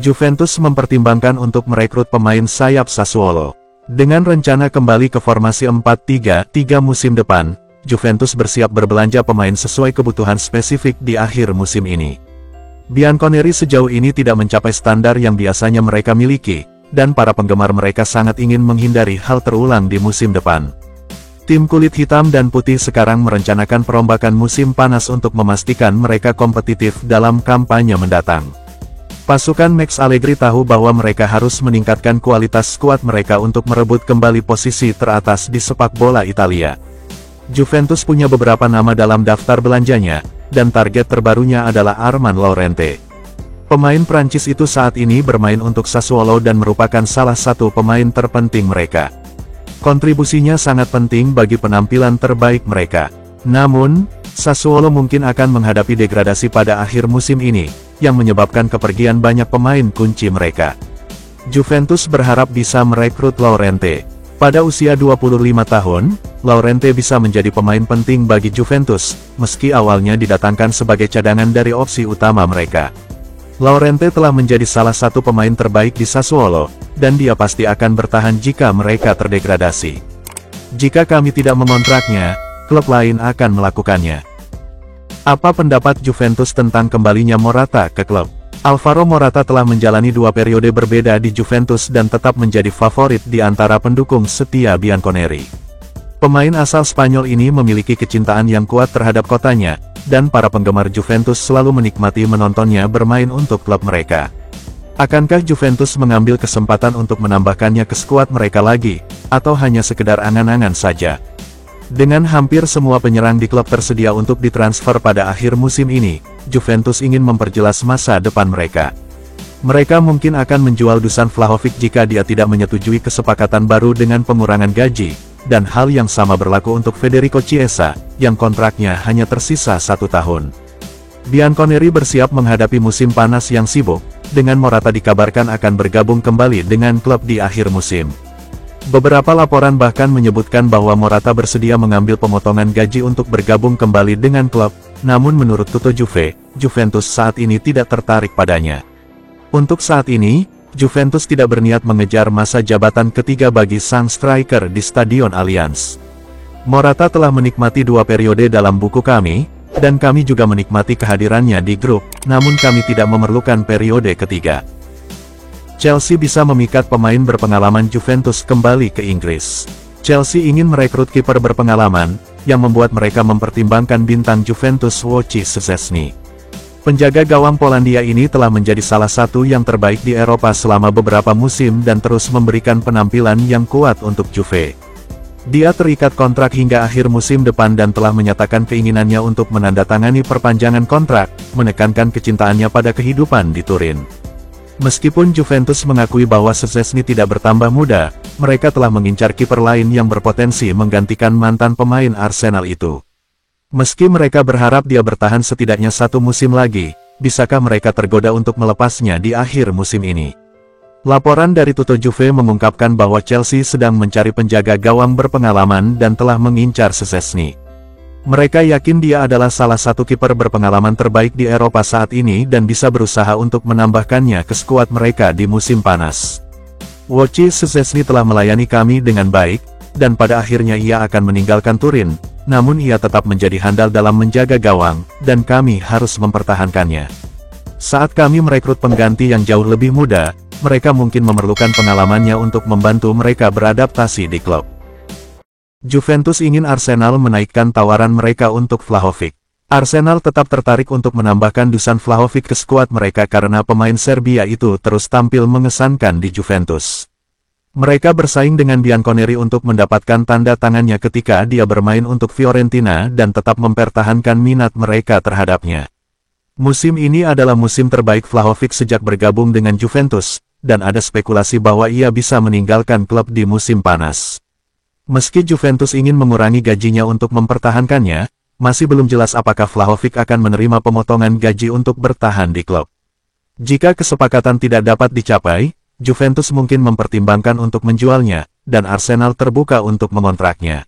Juventus mempertimbangkan untuk merekrut pemain sayap Sassuolo. Dengan rencana kembali ke formasi 4-3-3 musim depan, Juventus bersiap berbelanja pemain sesuai kebutuhan spesifik di akhir musim ini. Bianconeri sejauh ini tidak mencapai standar yang biasanya mereka miliki, dan para penggemar mereka sangat ingin menghindari hal terulang di musim depan. Tim kulit hitam dan putih sekarang merencanakan perombakan musim panas untuk memastikan mereka kompetitif dalam kampanye mendatang. Pasukan Max Allegri tahu bahwa mereka harus meningkatkan kualitas skuad mereka untuk merebut kembali posisi teratas di sepak bola Italia. Juventus punya beberapa nama dalam daftar belanjanya, dan target terbarunya adalah Armand Laurente. Pemain Prancis itu saat ini bermain untuk Sassuolo dan merupakan salah satu pemain terpenting mereka. Kontribusinya sangat penting bagi penampilan terbaik mereka. Namun, Sassuolo mungkin akan menghadapi degradasi pada akhir musim ini, yang menyebabkan kepergian banyak pemain kunci mereka. Juventus berharap bisa merekrut Laurente. Pada usia 25 tahun, Laurente bisa menjadi pemain penting bagi Juventus, meski awalnya didatangkan sebagai cadangan dari opsi utama mereka. Laurente telah menjadi salah satu pemain terbaik di Sassuolo, dan dia pasti akan bertahan jika mereka terdegradasi. Jika kami tidak mengontraknya, klub lain akan melakukannya. Apa pendapat Juventus tentang kembalinya Morata ke klub? Alvaro Morata telah menjalani 2 periode berbeda di Juventus dan tetap menjadi favorit di antara pendukung setia Bianconeri. Pemain asal Spanyol ini memiliki kecintaan yang kuat terhadap kotanya, dan para penggemar Juventus selalu menikmati menontonnya bermain untuk klub mereka. Akankah Juventus mengambil kesempatan untuk menambahkannya ke skuad mereka lagi, atau hanya sekedar angan-angan saja? Dengan hampir semua penyerang di klub tersedia untuk ditransfer pada akhir musim ini, Juventus ingin memperjelas masa depan mereka. Mereka mungkin akan menjual Dusan Vlahovic jika dia tidak menyetujui kesepakatan baru dengan pengurangan gaji, dan hal yang sama berlaku untuk Federico Chiesa, yang kontraknya hanya tersisa 1 tahun. Bianconeri bersiap menghadapi musim panas yang sibuk, dengan Morata dikabarkan akan bergabung kembali dengan klub di akhir musim. Beberapa laporan bahkan menyebutkan bahwa Morata bersedia mengambil pemotongan gaji untuk bergabung kembali dengan klub, namun menurut Tutto Juve, Juventus saat ini tidak tertarik padanya. Untuk saat ini, Juventus tidak berniat mengejar masa jabatan ketiga bagi sang striker di Stadion Allianz. Morata telah menikmati 2 periode dalam buku kami, dan kami juga menikmati kehadirannya di grup, namun kami tidak memerlukan periode ketiga. Chelsea bisa memikat pemain berpengalaman Juventus kembali ke Inggris. Chelsea ingin merekrut kiper berpengalaman, yang membuat mereka mempertimbangkan bintang Juventus Wojciech Szczesny. Penjaga gawang Polandia ini telah menjadi salah satu yang terbaik di Eropa selama beberapa musim dan terus memberikan penampilan yang kuat untuk Juve. Dia terikat kontrak hingga akhir musim depan dan telah menyatakan keinginannya untuk menandatangani perpanjangan kontrak, menekankan kecintaannya pada kehidupan di Turin. Meskipun Juventus mengakui bahwa Szczesny tidak bertambah muda, mereka telah mengincar kiper lain yang berpotensi menggantikan mantan pemain Arsenal itu. Meski mereka berharap dia bertahan setidaknya 1 musim lagi, bisakah mereka tergoda untuk melepasnya di akhir musim ini? Laporan dari Tutto Juve mengungkapkan bahwa Chelsea sedang mencari penjaga gawang berpengalaman dan telah mengincar Szczesny. Mereka yakin dia adalah salah satu kiper berpengalaman terbaik di Eropa saat ini dan bisa berusaha untuk menambahkannya ke skuad mereka di musim panas. Wojciech Szczesny telah melayani kami dengan baik, dan pada akhirnya ia akan meninggalkan Turin, namun ia tetap menjadi handal dalam menjaga gawang, dan kami harus mempertahankannya. Saat kami merekrut pengganti yang jauh lebih muda, mereka mungkin memerlukan pengalamannya untuk membantu mereka beradaptasi di klub. Juventus ingin Arsenal menaikkan tawaran mereka untuk Vlahovic. Arsenal tetap tertarik untuk menambahkan Dusan Vlahovic ke skuad mereka karena pemain Serbia itu terus tampil mengesankan di Juventus. Mereka bersaing dengan Bianconeri untuk mendapatkan tanda tangannya ketika dia bermain untuk Fiorentina dan tetap mempertahankan minat mereka terhadapnya. Musim ini adalah musim terbaik Vlahovic sejak bergabung dengan Juventus, dan ada spekulasi bahwa ia bisa meninggalkan klub di musim panas. Meski Juventus ingin mengurangi gajinya untuk mempertahankannya, masih belum jelas apakah Vlahovic akan menerima pemotongan gaji untuk bertahan di klub. Jika kesepakatan tidak dapat dicapai, Juventus mungkin mempertimbangkan untuk menjualnya, dan Arsenal terbuka untuk mengontraknya.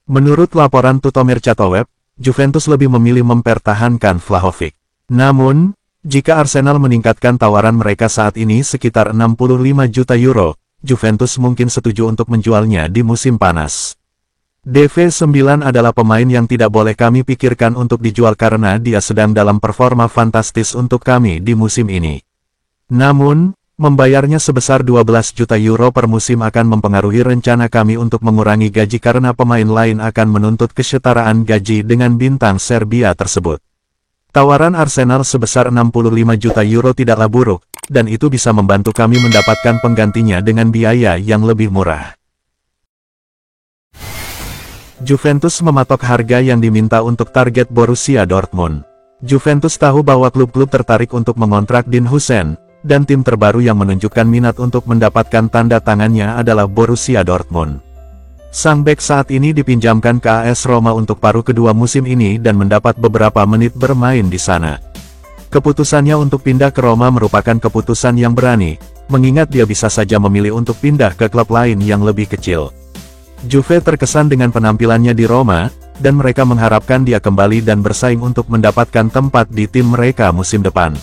Menurut laporan Tutto Mercato Web, Juventus lebih memilih mempertahankan Vlahovic. Namun, Jika Arsenal meningkatkan tawaran mereka saat ini sekitar 65 juta euro, Juventus mungkin setuju untuk menjualnya di musim panas. DV9 adalah pemain yang tidak boleh kami pikirkan untuk dijual karena dia sedang dalam performa fantastis untuk kami di musim ini. Namun, membayarnya sebesar 12 juta euro per musim akan mempengaruhi rencana kami untuk mengurangi gaji karena pemain lain akan menuntut kesetaraan gaji dengan bintang Serbia tersebut. Tawaran Arsenal sebesar 65 juta euro tidaklah buruk, dan itu bisa membantu kami mendapatkan penggantinya dengan biaya yang lebih murah. Juventus mematok harga yang diminta untuk target Borussia Dortmund. Juventus tahu bahwa klub-klub tertarik untuk mengontrak Dean Huijsen, dan tim terbaru yang menunjukkan minat untuk mendapatkan tanda tangannya adalah Borussia Dortmund. Sang bek saat ini dipinjamkan ke AS Roma untuk paruh kedua musim ini dan mendapat beberapa menit bermain di sana. Keputusannya untuk pindah ke Roma merupakan keputusan yang berani, mengingat dia bisa saja memilih untuk pindah ke klub lain yang lebih kecil. Juve terkesan dengan penampilannya di Roma, dan mereka mengharapkan dia kembali dan bersaing untuk mendapatkan tempat di tim mereka musim depan.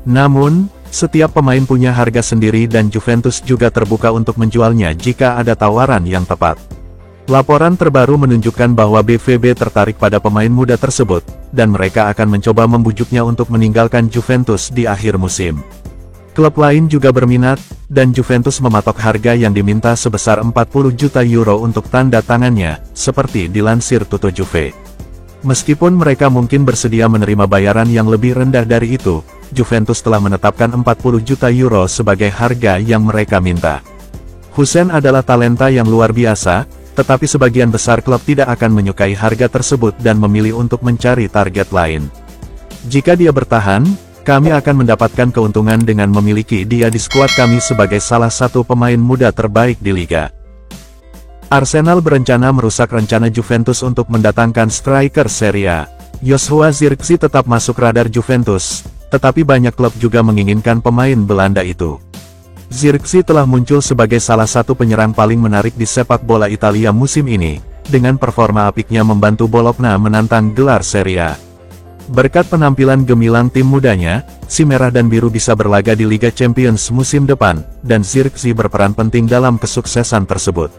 Namun, setiap pemain punya harga sendiri dan Juventus juga terbuka untuk menjualnya jika ada tawaran yang tepat. Laporan terbaru menunjukkan bahwa BVB tertarik pada pemain muda tersebut, dan mereka akan mencoba membujuknya untuk meninggalkan Juventus di akhir musim. Klub lain juga berminat, dan Juventus mematok harga yang diminta sebesar 40 juta euro untuk tanda tangannya, seperti dilansir Tutto Juve. Meskipun mereka mungkin bersedia menerima bayaran yang lebih rendah dari itu, Juventus telah menetapkan 40 juta euro sebagai harga yang mereka minta. Huijsen adalah talenta yang luar biasa, tetapi sebagian besar klub tidak akan menyukai harga tersebut dan memilih untuk mencari target lain. Jika dia bertahan, kami akan mendapatkan keuntungan dengan memiliki dia di skuad kami sebagai salah satu pemain muda terbaik di liga. Arsenal berencana merusak rencana Juventus untuk mendatangkan striker Serie A. Joshua Zirkzee tetap masuk radar Juventus, tetapi banyak klub juga menginginkan pemain Belanda itu. Zirkzee telah muncul sebagai salah satu penyerang paling menarik di sepak bola Italia musim ini, dengan performa apiknya membantu Bologna menantang gelar Serie A. Berkat penampilan gemilang tim mudanya, si merah dan biru bisa berlaga di Liga Champions musim depan, dan Zirkzee berperan penting dalam kesuksesan tersebut.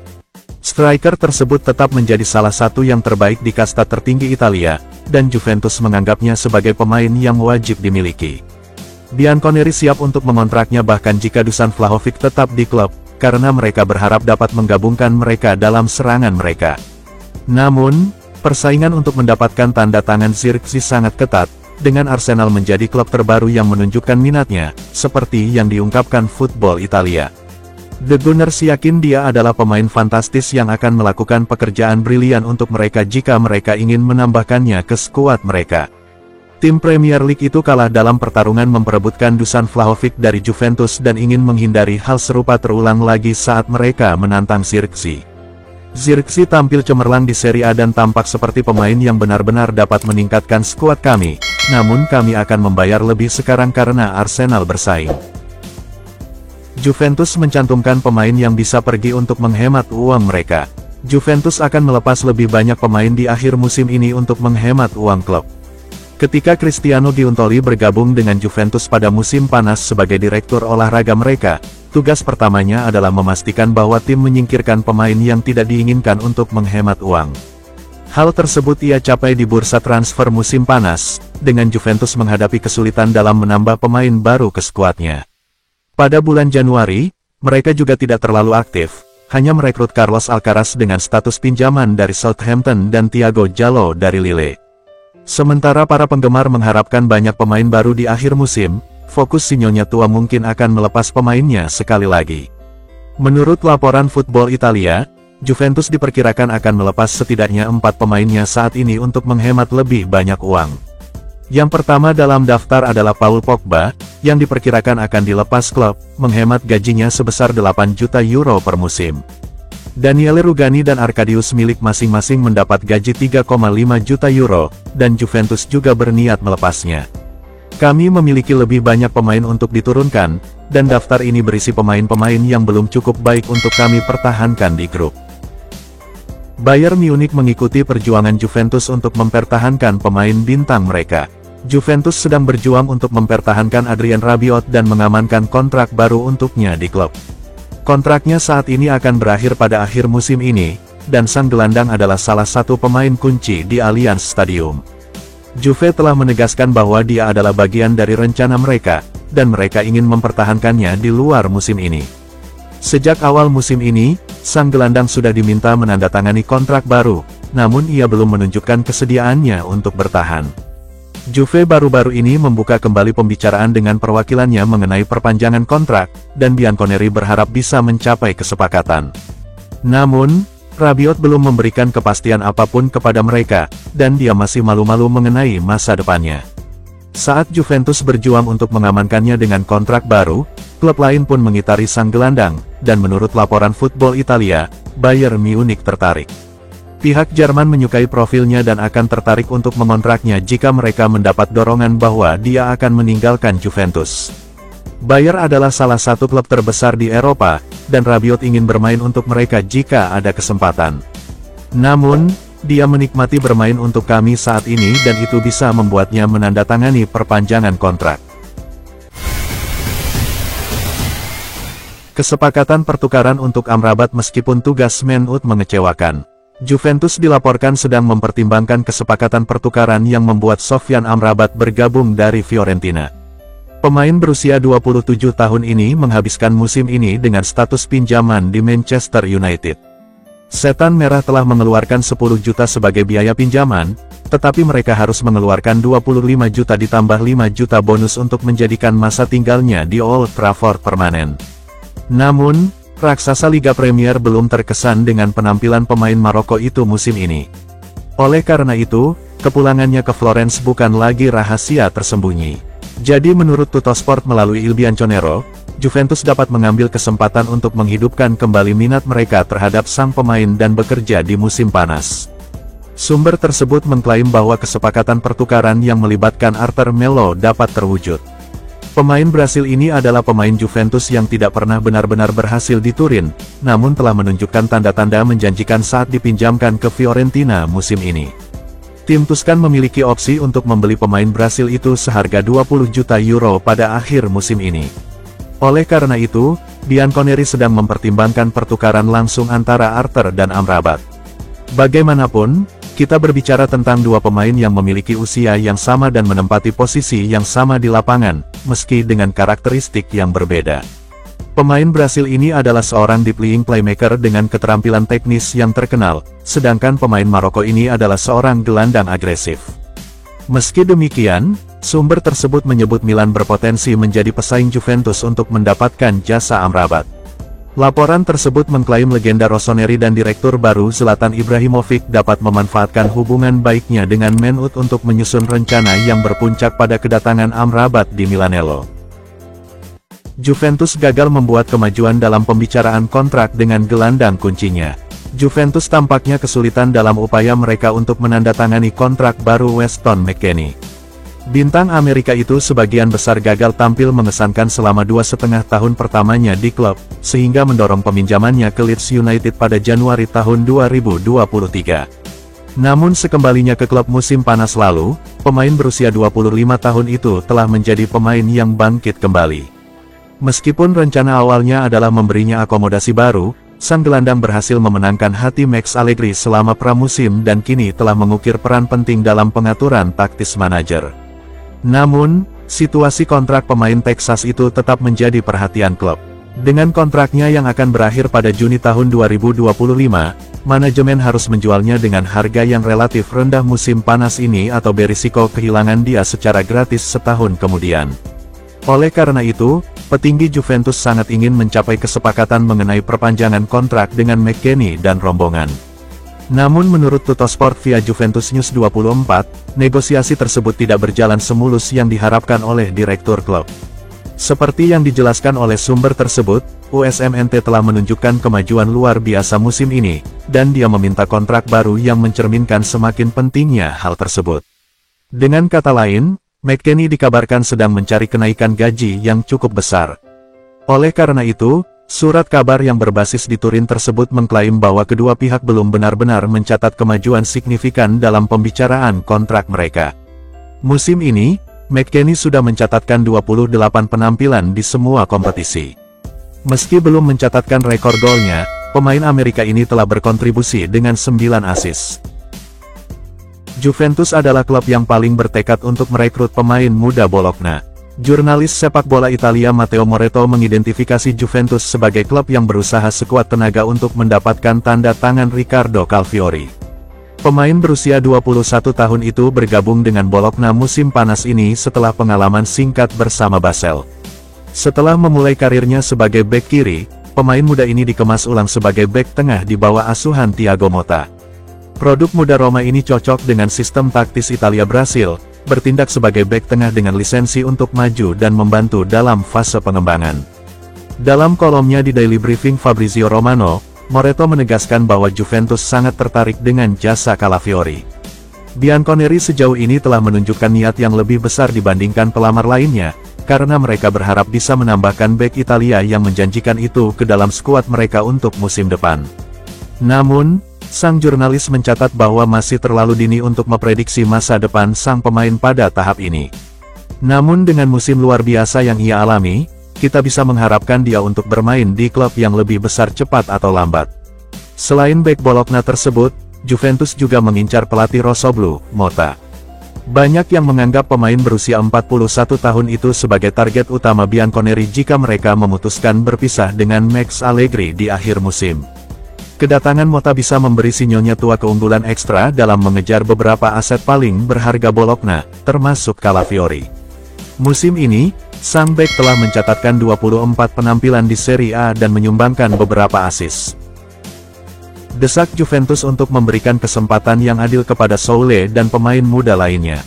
Striker tersebut tetap menjadi salah satu yang terbaik di kasta tertinggi Italia, dan Juventus menganggapnya sebagai pemain yang wajib dimiliki. Bianconeri siap untuk mengontraknya bahkan jika Dusan Vlahovic tetap di klub, karena mereka berharap dapat menggabungkan mereka dalam serangan mereka. Namun, persaingan untuk mendapatkan tanda tangan Zirkzee sangat ketat, dengan Arsenal menjadi klub terbaru yang menunjukkan minatnya, seperti yang diungkapkan Football Italia. The Gunners yakin dia adalah pemain fantastis yang akan melakukan pekerjaan brilian untuk mereka jika mereka ingin menambahkannya ke skuad mereka. Tim Premier League itu kalah dalam pertarungan memperebutkan Dusan Vlahovic dari Juventus dan ingin menghindari hal serupa terulang lagi saat mereka menantang Zirkzee. Zirkzee tampil cemerlang di Serie A dan tampak seperti pemain yang benar-benar dapat meningkatkan skuad kami, namun kami akan membayar lebih sekarang karena Arsenal bersaing. Juventus mencantumkan pemain yang bisa pergi untuk menghemat uang mereka. Juventus akan melepas lebih banyak pemain di akhir musim ini untuk menghemat uang klub. Ketika Cristiano Giuntoli bergabung dengan Juventus pada musim panas sebagai direktur olahraga mereka, tugas pertamanya adalah memastikan bahwa tim menyingkirkan pemain yang tidak diinginkan untuk menghemat uang. Hal tersebut ia capai di bursa transfer musim panas, dengan Juventus menghadapi kesulitan dalam menambah pemain baru ke skuadnya. Pada bulan Januari, mereka juga tidak terlalu aktif, hanya merekrut Carlos Alcaraz dengan status pinjaman dari Southampton dan Thiago Jallo dari Lille. Sementara para penggemar mengharapkan banyak pemain baru di akhir musim, fokus si nyonya tua mungkin akan melepas pemainnya sekali lagi. Menurut laporan Football Italia, Juventus diperkirakan akan melepas setidaknya 4 pemainnya saat ini untuk menghemat lebih banyak uang. Yang pertama dalam daftar adalah Paul Pogba, yang diperkirakan akan dilepas klub, menghemat gajinya sebesar 8 juta euro per musim. Daniele Rugani dan Arkadiusz Milik masing-masing mendapat gaji 3,5 juta euro, dan Juventus juga berniat melepasnya. Kami memiliki lebih banyak pemain untuk diturunkan, dan daftar ini berisi pemain-pemain yang belum cukup baik untuk kami pertahankan di grup. Bayern Munich mengikuti perjuangan Juventus untuk mempertahankan pemain bintang mereka. Juventus sedang berjuang untuk mempertahankan Adrien Rabiot dan mengamankan kontrak baru untuknya di klub. Kontraknya saat ini akan berakhir pada akhir musim ini, dan sang gelandang adalah salah satu pemain kunci di Allianz Stadium. Juve telah menegaskan bahwa dia adalah bagian dari rencana mereka, dan mereka ingin mempertahankannya di luar musim ini. Sejak awal musim ini, sang gelandang sudah diminta menandatangani kontrak baru, namun ia belum menunjukkan kesediaannya untuk bertahan. Juve baru-baru ini membuka kembali pembicaraan dengan perwakilannya mengenai perpanjangan kontrak, dan Bianconeri berharap bisa mencapai kesepakatan. Namun, Rabiot belum memberikan kepastian apapun kepada mereka, dan dia masih malu-malu mengenai masa depannya. Saat Juventus berjuang untuk mengamankannya dengan kontrak baru, klub lain pun mengitari sang gelandang, dan menurut laporan Football Italia, Bayern Munich tertarik. Pihak Jerman menyukai profilnya dan akan tertarik untuk mengontraknya jika mereka mendapat dorongan bahwa dia akan meninggalkan Juventus. Bayern adalah salah satu klub terbesar di Eropa, dan Rabiot ingin bermain untuk mereka jika ada kesempatan. Namun, dia menikmati bermain untuk kami saat ini dan itu bisa membuatnya menandatangani perpanjangan kontrak. Kesepakatan pertukaran untuk Amrabat meskipun tugas Menut mengecewakan. Juventus dilaporkan sedang mempertimbangkan kesepakatan pertukaran yang membuat Sofyan Amrabat bergabung dari Fiorentina. Pemain berusia 27 tahun ini menghabiskan musim ini dengan status pinjaman di Manchester United. Setan Merah telah mengeluarkan 10 juta sebagai biaya pinjaman, tetapi mereka harus mengeluarkan 25 juta ditambah 5 juta bonus untuk menjadikan masa tinggalnya di Old Trafford permanen. Namun, raksasa Liga Premier belum terkesan dengan penampilan pemain Maroko itu musim ini. Oleh karena itu, kepulangannya ke Florence bukan lagi rahasia tersembunyi. Jadi menurut Tuttosport melalui Il Bianconero, Juventus dapat mengambil kesempatan untuk menghidupkan kembali minat mereka terhadap sang pemain dan bekerja di musim panas. Sumber tersebut mengklaim bahwa kesepakatan pertukaran yang melibatkan Arthur Melo dapat terwujud. Pemain Brasil ini adalah pemain Juventus yang tidak pernah benar-benar berhasil di Turin, namun telah menunjukkan tanda-tanda menjanjikan saat dipinjamkan ke Fiorentina musim ini. Tim Tuscan memiliki opsi untuk membeli pemain Brasil itu seharga 20 juta euro pada akhir musim ini. Oleh karena itu, Bianconeri sedang mempertimbangkan pertukaran langsung antara Arthur dan Amrabat. Bagaimanapun, kita berbicara tentang dua pemain yang memiliki usia yang sama dan menempati posisi yang sama di lapangan, meski dengan karakteristik yang berbeda. Pemain Brasil ini adalah seorang deep lying playmaker dengan keterampilan teknis yang terkenal, sedangkan pemain Maroko ini adalah seorang gelandang agresif. Meski demikian, sumber tersebut menyebut Milan berpotensi menjadi pesaing Juventus untuk mendapatkan jasa Amrabat. Laporan tersebut mengklaim legenda Rossoneri dan direktur baru Zlatan Ibrahimovic dapat memanfaatkan hubungan baiknya dengan Menut untuk menyusun rencana yang berpuncak pada kedatangan Amrabat di Milanello. Juventus gagal membuat kemajuan dalam pembicaraan kontrak dengan gelandang kuncinya. Juventus tampaknya kesulitan dalam upaya mereka untuk menandatangani kontrak baru Weston McKennie. Bintang Amerika itu sebagian besar gagal tampil mengesankan selama 2,5 tahun pertamanya di klub, sehingga mendorong peminjamannya ke Leeds United pada Januari tahun 2023. Namun sekembalinya ke klub musim panas lalu, pemain berusia 25 tahun itu telah menjadi pemain yang bangkit kembali. Meskipun rencana awalnya adalah memberinya akomodasi baru, sang gelandang berhasil memenangkan hati Max Allegri selama pramusim dan kini telah mengukir peran penting dalam pengaturan taktis manajer. Namun, situasi kontrak pemain Texas itu tetap menjadi perhatian klub. Dengan kontraknya yang akan berakhir pada Juni tahun 2025, manajemen harus menjualnya dengan harga yang relatif rendah musim panas ini atau berisiko kehilangan dia secara gratis setahun kemudian. Oleh karena itu, petinggi Juventus sangat ingin mencapai kesepakatan mengenai perpanjangan kontrak dengan McKennie dan rombongan. Namun menurut Tuttosport via Juventus News 24, negosiasi tersebut tidak berjalan semulus yang diharapkan oleh direktur klub. Seperti yang dijelaskan oleh sumber tersebut, USMNT telah menunjukkan kemajuan luar biasa musim ini, dan dia meminta kontrak baru yang mencerminkan semakin pentingnya hal tersebut. Dengan kata lain, McKennie dikabarkan sedang mencari kenaikan gaji yang cukup besar. Oleh karena itu, surat kabar yang berbasis di Turin tersebut mengklaim bahwa kedua pihak belum benar-benar mencatat kemajuan signifikan dalam pembicaraan kontrak mereka. Musim ini, McKennie sudah mencatatkan 28 penampilan di semua kompetisi. Meski belum mencatatkan rekor golnya, pemain Amerika ini telah berkontribusi dengan 9 assist. Juventus adalah klub yang paling bertekad untuk merekrut pemain muda Bologna. Jurnalis sepak bola Italia Matteo Moretto mengidentifikasi Juventus sebagai klub yang berusaha sekuat tenaga untuk mendapatkan tanda tangan Riccardo Calfiori. Pemain berusia 21 tahun itu bergabung dengan Bologna musim panas ini setelah pengalaman singkat bersama Basel. Setelah memulai karirnya sebagai bek kiri, pemain muda ini dikemas ulang sebagai bek tengah di bawah asuhan Thiago Motta. Produk muda Roma ini cocok dengan sistem taktis Italia Brasil, bertindak sebagai bek tengah dengan lisensi untuk maju dan membantu dalam fase pengembangan. Dalam kolomnya di Daily Briefing Fabrizio Romano, Moretto menegaskan bahwa Juventus sangat tertarik dengan jasa Calafiori. Bianconeri sejauh ini telah menunjukkan niat yang lebih besar dibandingkan pelamar lainnya, karena mereka berharap bisa menambahkan bek Italia yang menjanjikan itu ke dalam skuad mereka untuk musim depan. Namun, sang jurnalis mencatat bahwa masih terlalu dini untuk memprediksi masa depan sang pemain pada tahap ini. Namun dengan musim luar biasa yang ia alami, kita bisa mengharapkan dia untuk bermain di klub yang lebih besar cepat atau lambat. Selain bek Bologna tersebut, Juventus juga mengincar pelatih Rossoblu, Motta. Banyak yang menganggap pemain berusia 41 tahun itu sebagai target utama Bianconeri jika mereka memutuskan berpisah dengan Max Allegri di akhir musim. Kedatangan Motta bisa memberi sinyalnya tua keunggulan ekstra dalam mengejar beberapa aset paling berharga Bologna, termasuk Calafiori. Musim ini, sang bek telah mencatatkan 24 penampilan di Serie A dan menyumbangkan beberapa assist. Desak Juventus untuk memberikan kesempatan yang adil kepada Soule dan pemain muda lainnya.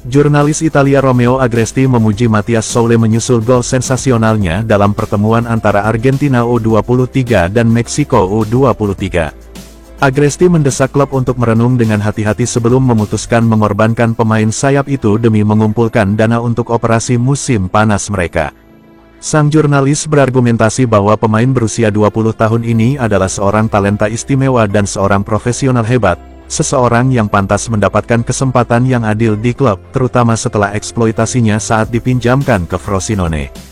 Jurnalis Italia Romeo Agresti memuji Mathias Soule menyusul gol sensasionalnya dalam pertemuan antara Argentina U23 dan Meksiko U23. Agresti mendesak klub untuk merenung dengan hati-hati sebelum memutuskan mengorbankan pemain sayap itu demi mengumpulkan dana untuk operasi musim panas mereka. Sang jurnalis berargumentasi bahwa pemain berusia 20 tahun ini adalah seorang talenta istimewa dan seorang profesional hebat, seseorang yang pantas mendapatkan kesempatan yang adil di klub, terutama setelah eksploitasinya saat dipinjamkan ke Frosinone.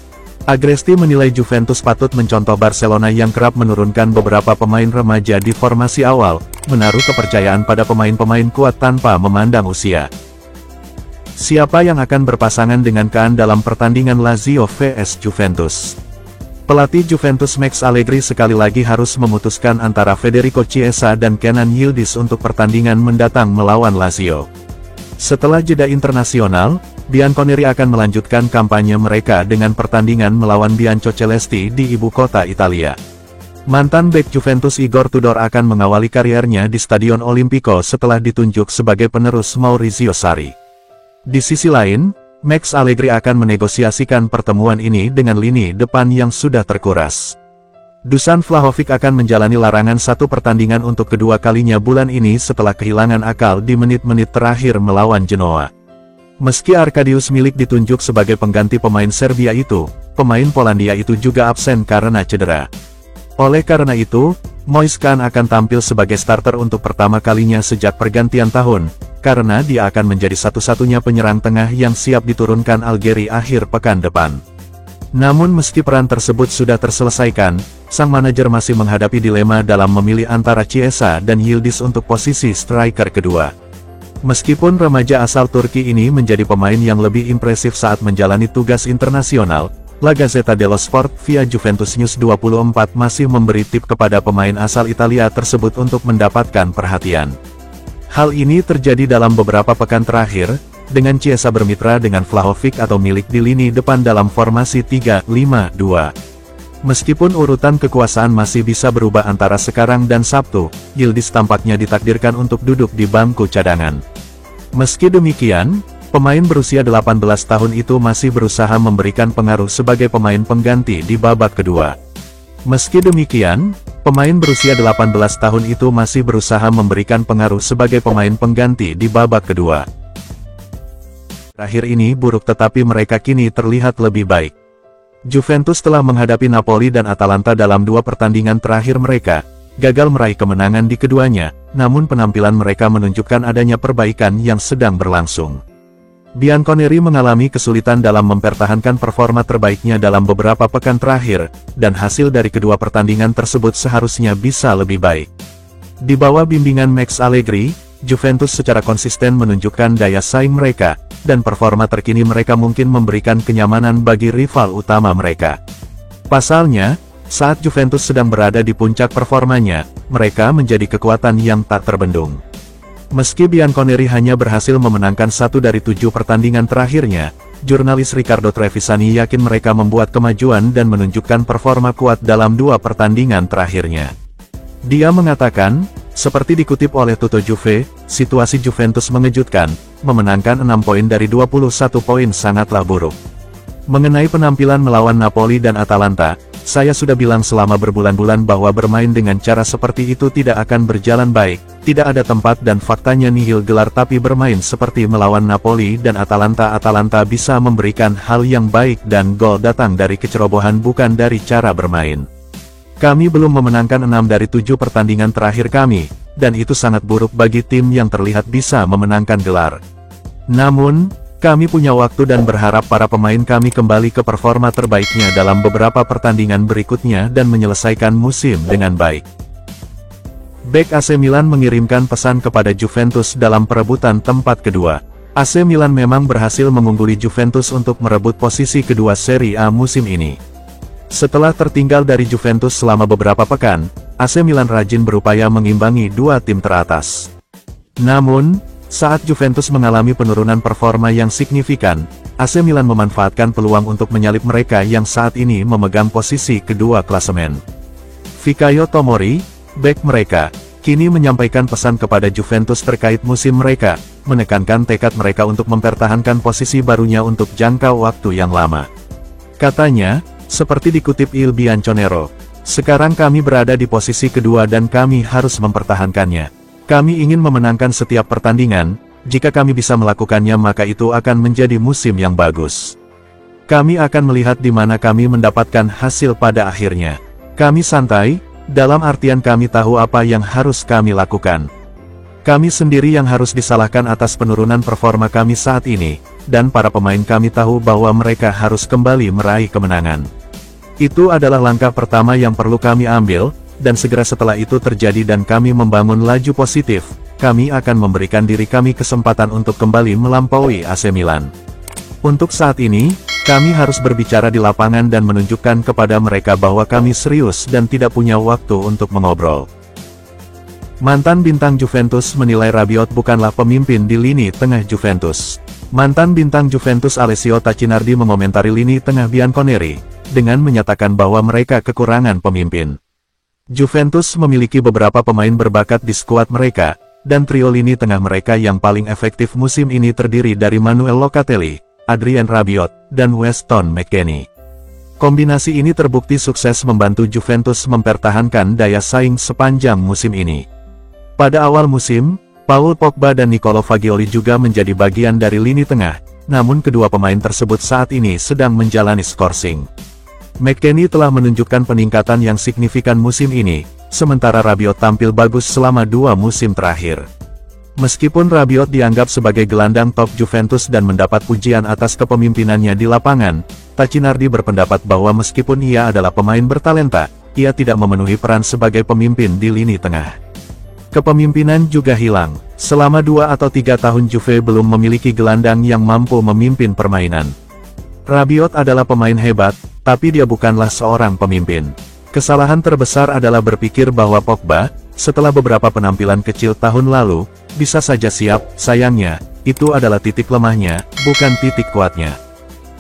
Agresti menilai Juventus patut mencontoh Barcelona yang kerap menurunkan beberapa pemain remaja di formasi awal, menaruh kepercayaan pada pemain-pemain kuat tanpa memandang usia. Siapa yang akan berpasangan dengan Kaan dalam pertandingan Lazio vs Juventus? Pelatih Juventus Max Allegri sekali lagi harus memutuskan antara Federico Chiesa dan Kenan Yildiz untuk pertandingan mendatang melawan Lazio. Setelah jeda internasional, Bianconeri akan melanjutkan kampanye mereka dengan pertandingan melawan Biancocelesti di ibu kota Italia. Mantan bek Juventus Igor Tudor akan mengawali kariernya di Stadion Olimpico setelah ditunjuk sebagai penerus Maurizio Sarri. Di sisi lain, Max Allegri akan menegosiasikan pertemuan ini dengan lini depan yang sudah terkuras. Dusan Vlahovic akan menjalani larangan satu pertandingan untuk kedua kalinya bulan ini setelah kehilangan akal di menit-menit terakhir melawan Genoa. Meski Arkadiusz Milik ditunjuk sebagai pengganti pemain Serbia itu, pemain Polandia itu juga absen karena cedera. Oleh karena itu, Moise Kean akan tampil sebagai starter untuk pertama kalinya sejak pergantian tahun, karena dia akan menjadi satu-satunya penyerang tengah yang siap diturunkan Algeri akhir pekan depan. Namun meski peran tersebut sudah terselesaikan, sang manajer masih menghadapi dilema dalam memilih antara Chiesa dan Yildiz untuk posisi striker kedua. Meskipun remaja asal Turki ini menjadi pemain yang lebih impresif saat menjalani tugas internasional, La Gazzetta dello Sport via Juventus News 24 masih memberi tip kepada pemain asal Italia tersebut untuk mendapatkan perhatian. Hal ini terjadi dalam beberapa pekan terakhir, dengan Chiesa bermitra dengan Vlahovic atau Milik di lini depan dalam formasi 3-5-2. Meskipun urutan kekuasaan masih bisa berubah antara sekarang dan Sabtu, Yildiz tampaknya ditakdirkan untuk duduk di bangku cadangan. Meski demikian, pemain berusia 18 tahun itu masih berusaha memberikan pengaruh sebagai pemain pengganti di babak kedua. Meski demikian, pemain berusia 18 tahun itu masih berusaha memberikan pengaruh sebagai pemain pengganti di babak kedua. Terakhir ini buruk tetapi mereka kini terlihat lebih baik. Juventus telah menghadapi Napoli dan Atalanta dalam dua pertandingan terakhir mereka, gagal meraih kemenangan di keduanya, namun penampilan mereka menunjukkan adanya perbaikan yang sedang berlangsung. Bianconeri mengalami kesulitan dalam mempertahankan performa terbaiknya dalam beberapa pekan terakhir, dan hasil dari kedua pertandingan tersebut seharusnya bisa lebih baik. Di bawah bimbingan Max Allegri, Juventus secara konsisten menunjukkan daya saing mereka, dan performa terkini mereka mungkin memberikan kenyamanan bagi rival utama mereka. Pasalnya, saat Juventus sedang berada di puncak performanya, mereka menjadi kekuatan yang tak terbendung. Meski Bianconeri hanya berhasil memenangkan 1 dari 7 pertandingan terakhirnya, jurnalis Riccardo Trevisani yakin mereka membuat kemajuan dan menunjukkan performa kuat dalam 2 pertandingan terakhirnya. Dia mengatakan, seperti dikutip oleh Tutto Juve, situasi Juventus mengejutkan, memenangkan 6 poin dari 21 poin sangatlah buruk. Mengenai penampilan melawan Napoli dan Atalanta, saya sudah bilang selama berbulan-bulan bahwa bermain dengan cara seperti itu tidak akan berjalan baik, tidak ada tempat dan faktanya nihil gelar, tapi bermain seperti melawan Napoli dan Atalanta bisa memberikan hal yang baik dan gol datang dari kecerobohan bukan dari cara bermain. Kami belum memenangkan 6 dari 7 pertandingan terakhir kami, dan itu sangat buruk bagi tim yang terlihat bisa memenangkan gelar. Namun, kami punya waktu dan berharap para pemain kami kembali ke performa terbaiknya dalam beberapa pertandingan berikutnya dan menyelesaikan musim dengan baik. Bek AC Milan mengirimkan pesan kepada Juventus dalam perebutan tempat kedua. AC Milan memang berhasil mengungguli Juventus untuk merebut posisi kedua Serie A musim ini. Setelah tertinggal dari Juventus selama beberapa pekan, AC Milan rajin berupaya mengimbangi 2 tim teratas. Namun, saat Juventus mengalami penurunan performa yang signifikan, AC Milan memanfaatkan peluang untuk menyalip mereka yang saat ini memegang posisi kedua klasemen. Fikayo Tomori, bek mereka, kini menyampaikan pesan kepada Juventus terkait musim mereka, menekankan tekad mereka untuk mempertahankan posisi barunya untuk jangka waktu yang lama. Katanya, seperti dikutip Il Bianconero, sekarang kami berada di posisi kedua dan kami harus mempertahankannya. Kami ingin memenangkan setiap pertandingan, jika kami bisa melakukannya maka itu akan menjadi musim yang bagus. Kami akan melihat di mana kami mendapatkan hasil pada akhirnya. Kami santai, dalam artian kami tahu apa yang harus kami lakukan. Kami sendiri yang harus disalahkan atas penurunan performa kami saat ini, dan para pemain kami tahu bahwa mereka harus kembali meraih kemenangan. Itu adalah langkah pertama yang perlu kami ambil, dan segera setelah itu terjadi dan kami membangun laju positif, kami akan memberikan diri kami kesempatan untuk kembali melampaui AC Milan. Untuk saat ini, kami harus berbicara di lapangan dan menunjukkan kepada mereka bahwa kami serius dan tidak punya waktu untuk mengobrol. Mantan bintang Juventus menilai Rabiot bukanlah pemimpin di lini tengah Juventus. Mantan bintang Juventus Alessio Tacinardi mengomentari lini tengah Bianconeri, dengan menyatakan bahwa mereka kekurangan pemimpin. Juventus memiliki beberapa pemain berbakat di skuad mereka, dan trio lini tengah mereka yang paling efektif musim ini terdiri dari Manuel Locatelli, Adrien Rabiot, dan Weston McKennie. Kombinasi ini terbukti sukses membantu Juventus mempertahankan daya saing sepanjang musim ini. Pada awal musim, Paul Pogba dan Nicolo Fagioli juga menjadi bagian dari lini tengah, namun kedua pemain tersebut saat ini sedang menjalani skorsing. McKennie telah menunjukkan peningkatan yang signifikan musim ini, sementara Rabiot tampil bagus selama 2 musim terakhir. Meskipun Rabiot dianggap sebagai gelandang top Juventus dan mendapat pujian atas kepemimpinannya di lapangan, Tacinardi berpendapat bahwa meskipun ia adalah pemain bertalenta, ia tidak memenuhi peran sebagai pemimpin di lini tengah. Kepemimpinan juga hilang. Selama 2 atau 3 tahun Juve belum memiliki gelandang yang mampu memimpin permainan. Rabiot adalah pemain hebat, tapi dia bukanlah seorang pemimpin. Kesalahan terbesar adalah berpikir bahwa Pogba, setelah beberapa penampilan kecil tahun lalu, bisa saja siap. Sayangnya, itu adalah titik lemahnya, bukan titik kuatnya.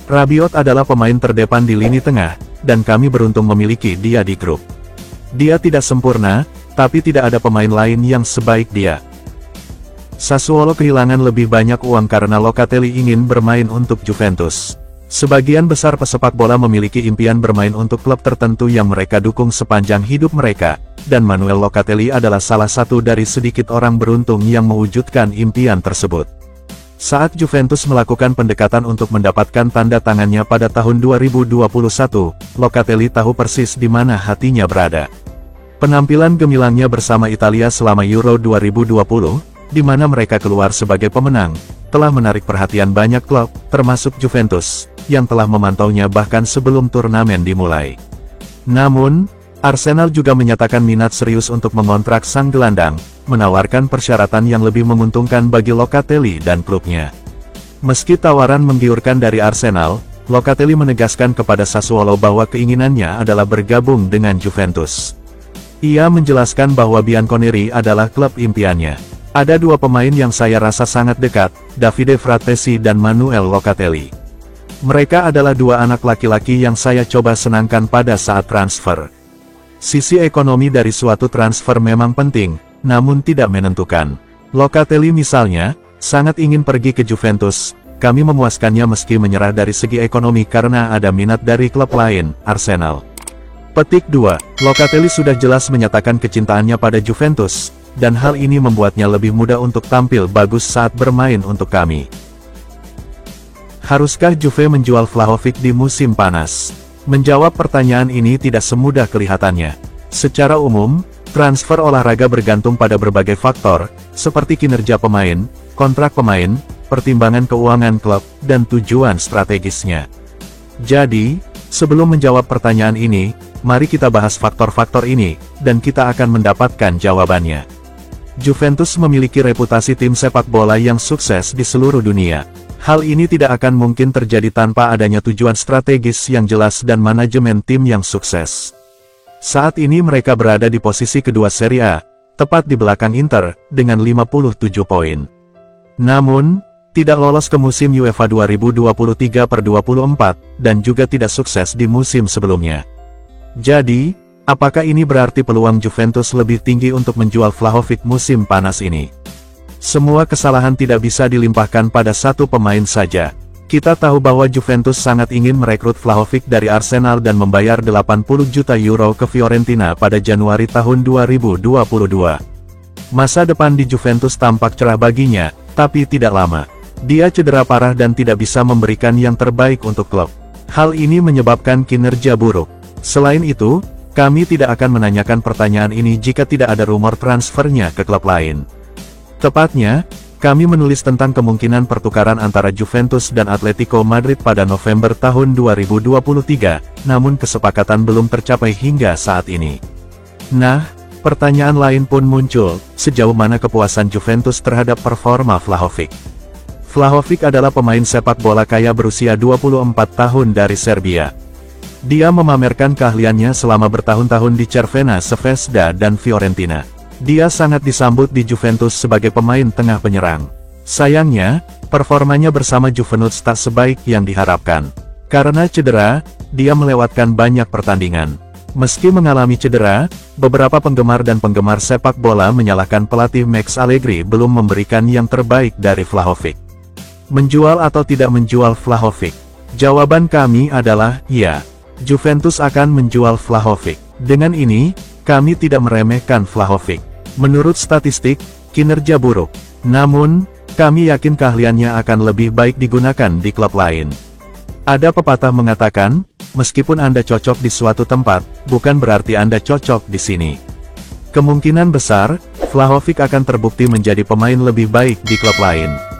Rabiot adalah pemain terdepan di lini tengah, dan kami beruntung memiliki dia di grup. Dia tidak sempurna, tapi tidak ada pemain lain yang sebaik dia. Sassuolo kehilangan lebih banyak uang karena Locatelli ingin bermain untuk Juventus. Sebagian besar pesepak bola memiliki impian bermain untuk klub tertentu yang mereka dukung sepanjang hidup mereka, dan Manuel Locatelli adalah salah satu dari sedikit orang beruntung yang mewujudkan impian tersebut. Saat Juventus melakukan pendekatan untuk mendapatkan tanda tangannya pada tahun 2021, Locatelli tahu persis di mana hatinya berada. Penampilan gemilangnya bersama Italia selama Euro 2020, di mana mereka keluar sebagai pemenang, telah menarik perhatian banyak klub, termasuk Juventus, yang telah memantaunya bahkan sebelum turnamen dimulai. Namun, Arsenal juga menyatakan minat serius untuk mengontrak sang gelandang, menawarkan persyaratan yang lebih menguntungkan bagi Locatelli dan klubnya. Meski tawaran menggiurkan dari Arsenal, Locatelli menegaskan kepada Sassuolo bahwa keinginannya adalah bergabung dengan Juventus. Ia menjelaskan bahwa Bianconeri adalah klub impiannya. Ada dua pemain yang saya rasa sangat dekat, Davide Fratesi dan Manuel Locatelli. Mereka adalah dua anak laki-laki yang saya coba senangkan pada saat transfer. Sisi ekonomi dari suatu transfer memang penting, namun tidak menentukan. Locatelli misalnya, sangat ingin pergi ke Juventus. Kami memuaskannya meski menyerah dari segi ekonomi karena ada minat dari klub lain, Arsenal. Petik 2. Locatelli sudah jelas menyatakan kecintaannya pada Juventus, dan hal ini membuatnya lebih mudah untuk tampil bagus saat bermain untuk kami. Haruskah Juve menjual Vlahovic di musim panas? Menjawab pertanyaan ini tidak semudah kelihatannya. Secara umum, transfer olahraga bergantung pada berbagai faktor, seperti kinerja pemain, kontrak pemain, pertimbangan keuangan klub, dan tujuan strategisnya. Jadi, sebelum menjawab pertanyaan ini, mari kita bahas faktor-faktor ini, dan kita akan mendapatkan jawabannya. Juventus memiliki reputasi tim sepak bola yang sukses di seluruh dunia. Hal ini tidak akan mungkin terjadi tanpa adanya tujuan strategis yang jelas dan manajemen tim yang sukses. Saat ini mereka berada di posisi kedua Serie A, tepat di belakang Inter, dengan 57 poin. Namun, tidak lolos ke musim UEFA 2023/24, dan juga tidak sukses di musim sebelumnya. Jadi, apakah ini berarti peluang Juventus lebih tinggi untuk menjual Vlahovic musim panas ini? Semua kesalahan tidak bisa dilimpahkan pada satu pemain saja. Kita tahu bahwa Juventus sangat ingin merekrut Vlahovic dari Arsenal dan membayar 80 juta euro ke Fiorentina pada Januari tahun 2022. Masa depan di Juventus tampak cerah baginya, tapi tidak lama. Dia cedera parah dan tidak bisa memberikan yang terbaik untuk klub. Hal ini menyebabkan kinerja buruk. Selain itu, kami tidak akan menanyakan pertanyaan ini jika tidak ada rumor transfernya ke klub lain. Tepatnya, kami menulis tentang kemungkinan pertukaran antara Juventus dan Atletico Madrid pada November tahun 2023, namun kesepakatan belum tercapai hingga saat ini. Nah, pertanyaan lain pun muncul, sejauh mana kepuasan Juventus terhadap performa Vlahovic. Vlahovic adalah pemain sepak bola kaya berusia 24 tahun dari Serbia. Dia memamerkan keahliannya selama bertahun-tahun di Cervena Zvezda dan Fiorentina. Dia sangat disambut di Juventus sebagai pemain tengah penyerang. Sayangnya, performanya bersama Juventus tak sebaik yang diharapkan. Karena cedera, dia melewatkan banyak pertandingan. Meski mengalami cedera, beberapa penggemar dan penggemar sepak bola menyalahkan pelatih Max Allegri belum memberikan yang terbaik dari Vlahovic. Menjual atau tidak menjual Vlahovic? Jawaban kami adalah, ya. Juventus akan menjual Vlahovic. Dengan ini, kami tidak meremehkan Vlahovic. Menurut statistik, kinerja buruk. Namun, kami yakin keahliannya akan lebih baik digunakan di klub lain. Ada pepatah mengatakan, meskipun Anda cocok di suatu tempat, bukan berarti Anda cocok di sini. Kemungkinan besar, Vlahovic akan terbukti menjadi pemain lebih baik di klub lain.